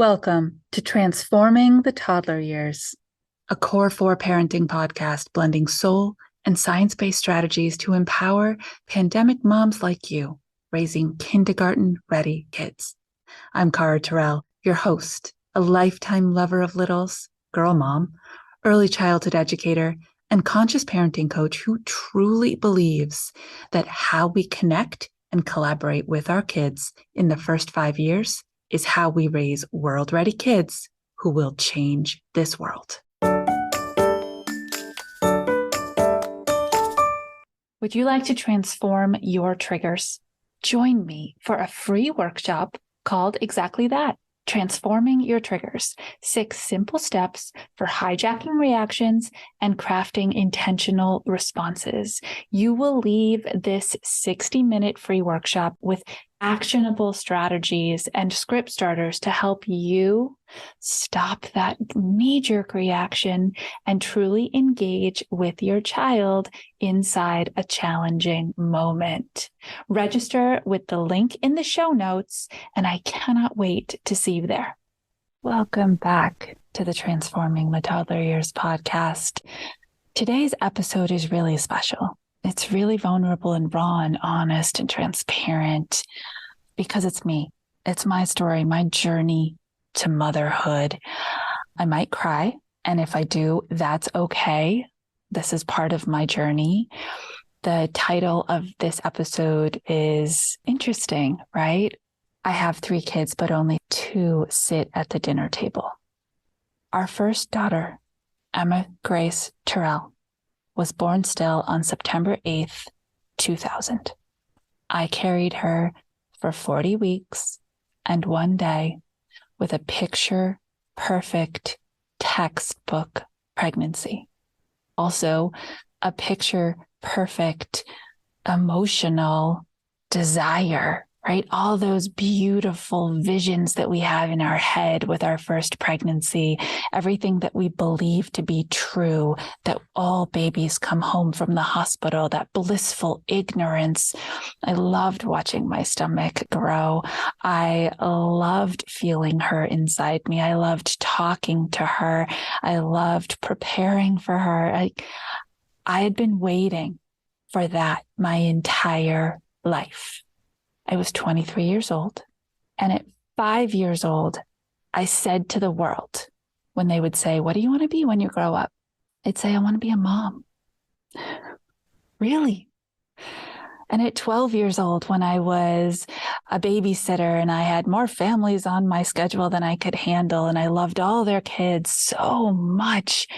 Welcome to Transforming the Toddler Years, a Core 4 parenting podcast blending soul and science-based strategies to empower pandemic moms like you, raising kindergarten-ready kids. I'm Cara Tyrrell, your host, a lifetime lover of littles, girl mom, early childhood educator, and conscious parenting coach who truly believes that how we connect and collaborate with our kids in the first 5 years is how we raise world-ready kids who will change this world. Would you like to transform your triggers? Join me for a free workshop called exactly that, Transforming Your Triggers, 6 simple steps for hijacking reactions and crafting intentional responses. You will leave this 60-minute free workshop with actionable strategies and script starters to help you stop that knee-jerk reaction and truly engage with your child inside a challenging moment. Register with the link in the show notes, and I cannot wait to see you there. Welcome back to the Transforming the Toddler Years podcast. Today's episode is really special. It's really vulnerable and raw and honest and transparent because it's me. It's my story, my journey to motherhood. I might cry, and if I do, that's okay. This is part of my journey. The title of this episode is interesting, right? I have 3 kids, but only 2 sit at the dinner table. Our first daughter, Emma Grace Tyrrell, was born still on September 8th, 2000. I carried her for 40 weeks and 1 day with a picture-perfect textbook pregnancy. Also, a picture-perfect emotional desire, right? All those beautiful visions that we have in our head with our first pregnancy, everything that we believe to be true, that all babies come home from the hospital, that blissful ignorance. I loved watching my stomach grow. I loved feeling her inside me. I loved talking to her. I loved preparing for her. I had been waiting for that my entire life. I was 23 years old, and at 5 years old, I said to the world, when they would say, "What do you want to be when you grow up?" I'd say, "I want to be a mom." Really? And at 12 years old, when I was a babysitter and I had more families on my schedule than I could handle, and I loved all their kids so much,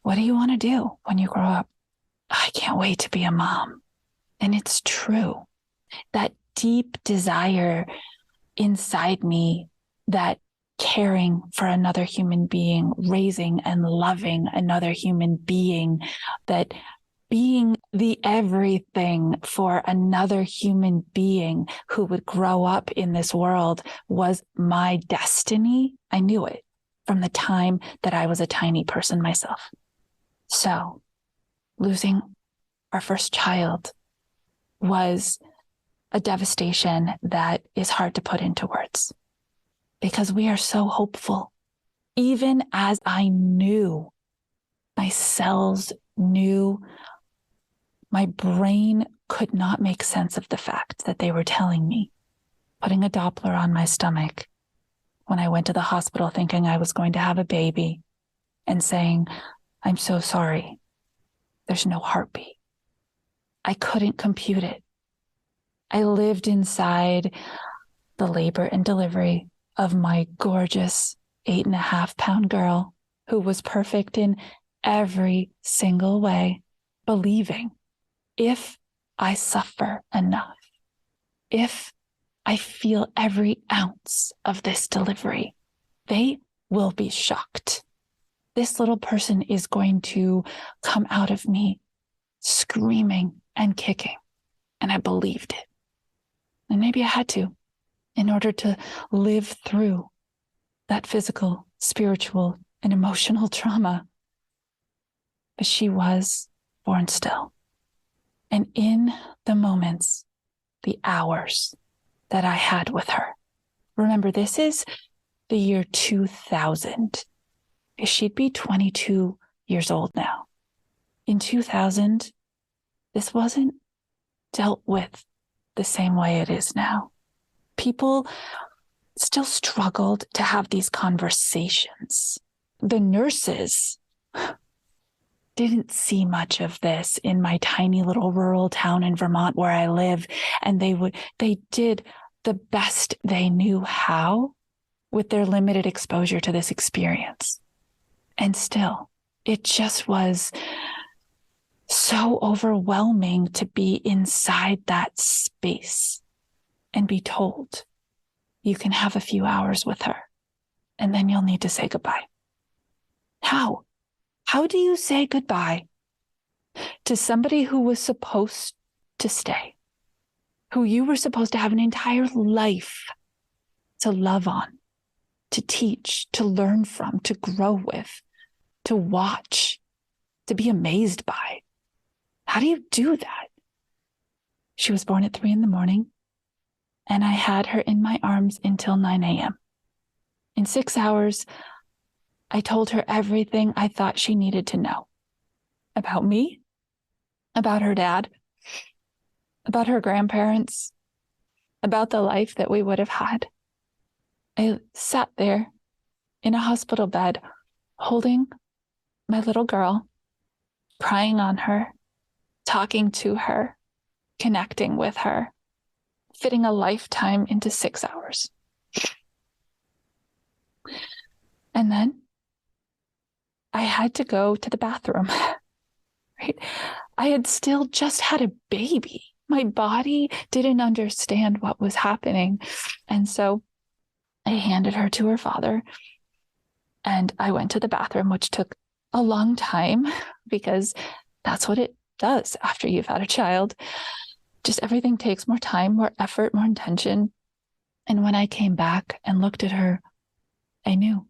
"What do you want to do when you grow up?" "I can't wait to be a mom." And it's true. That deep desire inside me, that caring for another human being, raising and loving another human being, that being the everything for another human being who would grow up in this world was my destiny. I knew it from the time that I was a tiny person myself. So losing our first child was a devastation that is hard to put into words because we are so hopeful. Even as I knew, my cells knew, my brain could not make sense of the fact that they were telling me, putting a Doppler on my stomach when I went to the hospital thinking I was going to have a baby and saying, "I'm so sorry, there's no heartbeat." I couldn't compute it. I lived inside the labor and delivery of my gorgeous 8.5-pound girl who was perfect in every single way, believing if I suffer enough, if I feel every ounce of this delivery, they will be shocked. This little person is going to come out of me screaming and kicking. And I believed it. And maybe I had to, in order to live through that physical, spiritual, and emotional trauma. But she was born still. And in the moments, the hours that I had with her, remember, this the year 2000. She'd be 22 years old now. In 2000, this wasn't dealt with the same way it is now. People still struggled to have these conversations. The nurses didn't see much of this in my tiny little rural town in Vermont where I live. And they did the best they knew how with their limited exposure to this experience. And still, it just was so overwhelming to be inside that space and be told you can have a few hours with her and then you'll need to say goodbye. How? How do you say goodbye to somebody who was supposed to stay, who you were supposed to have an entire life to love on, to teach, to learn from, to grow with, to watch, to be amazed by? How do you do that? She was born at 3 a.m, and I had her in my arms until 9 a.m. In 6 hours, I told her everything I thought she needed to know about me, about her dad, about her grandparents, about the life that we would have had. I sat there in a hospital bed, holding my little girl, crying on her, talking to her, connecting with her, fitting a lifetime into 6 hours. And then I had to go to the bathroom, right? I had still just had a baby. My body didn't understand what was happening. And so I handed her to her father and I went to the bathroom, which took a long time because that's what it does after you've had a child. Just everything takes more time, more effort, more intention. And when I came back and looked at her, I knew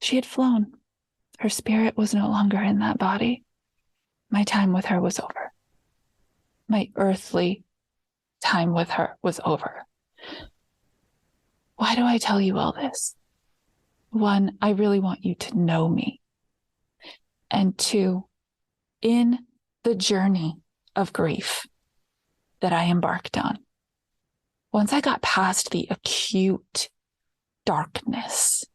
she had flown. Her spirit was no longer in that body. My time with her was over. My earthly time with her was over. Why do I tell you all this? 1, I really want you to know me. And 2, in the journey of grief that I embarked on, once I got past the acute darkness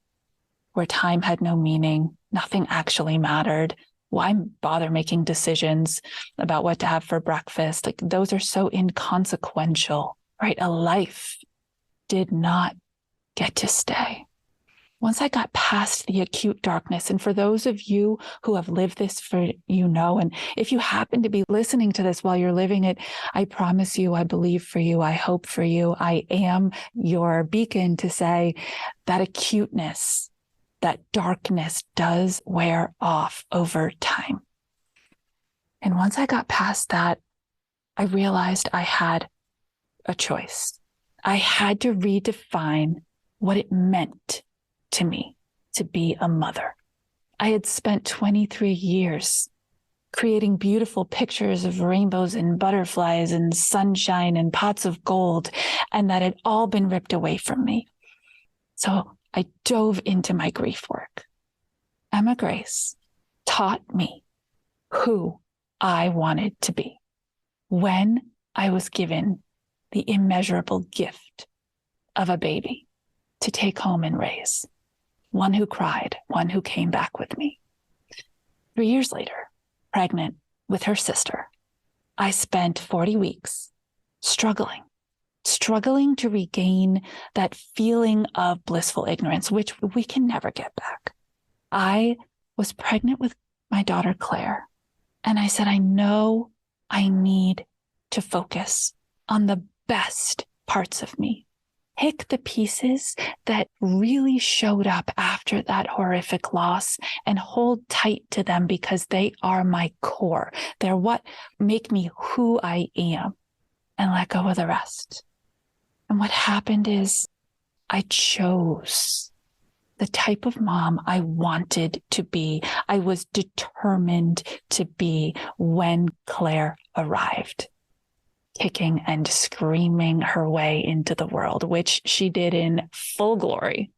where time had no meaning, nothing actually mattered, why bother making decisions about what to have for breakfast? Like, those are so inconsequential, right? A life did not get to stay. Once I got past the acute darkness, and for those of you who have lived this, and if you happen to be listening to this while you're living it, I promise you, I believe for you, I hope for you, I am your beacon to say that acuteness, that darkness does wear off over time. And once I got past that, I realized I had a choice. I had to redefine what it meant to me to be a mother. I had spent 23 years creating beautiful pictures of rainbows and butterflies and sunshine and pots of gold, and that had all been ripped away from me. So I dove into my grief work. Emma Grace taught me who I wanted to be when I was given the immeasurable gift of a baby to take home and raise. One who cried, one who came back with me. 3 years later, pregnant with her sister, I spent 40 weeks struggling to regain that feeling of blissful ignorance, which we can never get back. I was pregnant with my daughter, Claire, and I said, I know I need to focus on the best parts of me. Pick the pieces that really showed up after that horrific loss and hold tight to them because they are my core. They're what make me who I am, and let go of the rest. And what happened is I chose the type of mom I wanted to be. I was determined to be when Claire arrived, kicking and screaming her way into the world, which she did in full glory.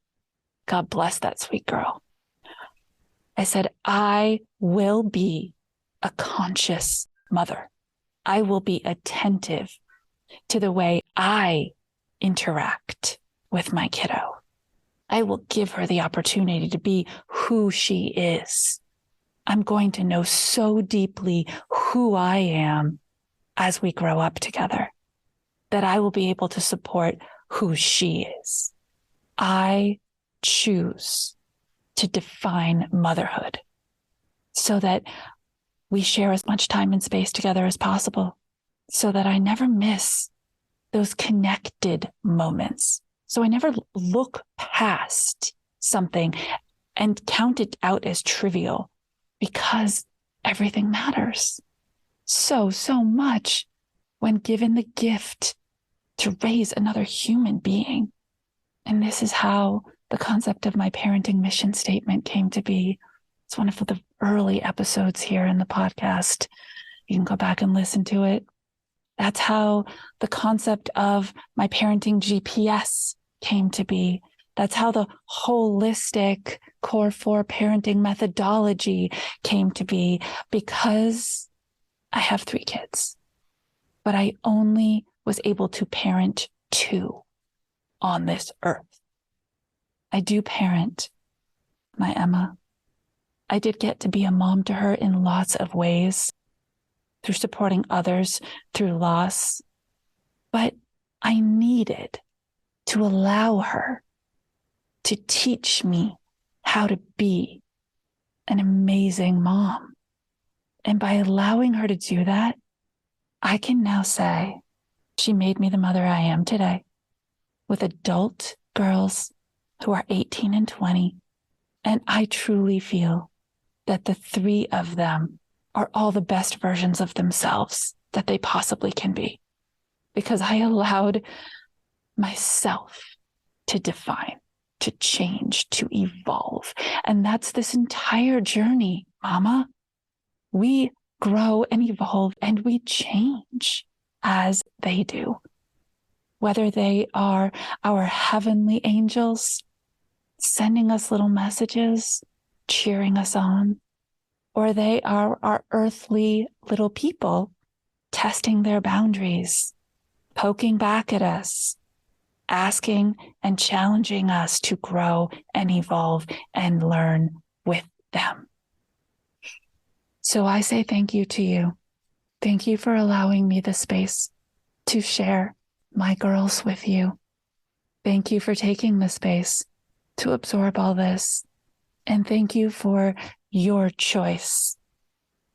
God bless that sweet girl. I said, I will be a conscious mother. I will be attentive to the way I interact with my kiddo. I will give her the opportunity to be who she is. I'm going to know so deeply who I am as we grow up together that I will be able to support who she is. I choose to define motherhood so that we share as much time and space together as possible, so that I never miss those connected moments. So I never look past something and count it out as trivial, because everything matters so much when given the gift to raise another human being. And this is how the concept of my parenting mission statement came to be. It's one of the early episodes here in the podcast. You can go back and listen to it. That's how the concept of my parenting GPS came to be. That's how the holistic Core 4 parenting methodology came to be, because I have 3 kids, but I only was able to parent 2 on this earth. I do parent my Emma. I did get to be a mom to her in lots of ways, through supporting others through loss, but I needed to allow her to teach me how to be an amazing mom. And by allowing her to do that, I can now say she made me the mother I am today, with adult girls who are 18 and 20. And I truly feel that the 3 of them are all the best versions of themselves that they possibly can be, because I allowed myself to define, to change, to evolve. And that's this entire journey, Mama. We grow and evolve and we change as they do. Whether they are our heavenly angels sending us little messages, cheering us on, or they are our earthly little people testing their boundaries, poking back at us, asking and challenging us to grow and evolve and learn with them. So I say thank you to you. Thank you for allowing me the space to share my girls with you. Thank you for taking the space to absorb all this. And thank you for your choice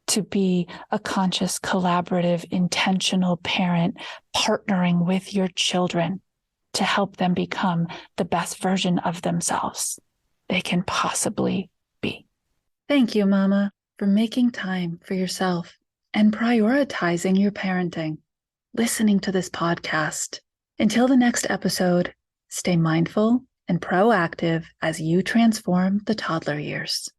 to be a conscious, collaborative, intentional parent, partnering with your children to help them become the best version of themselves they can possibly be. Thank you, Mama, for making time for yourself and prioritizing your parenting, listening to this podcast. Until the next episode, stay mindful and proactive as you transform the toddler years.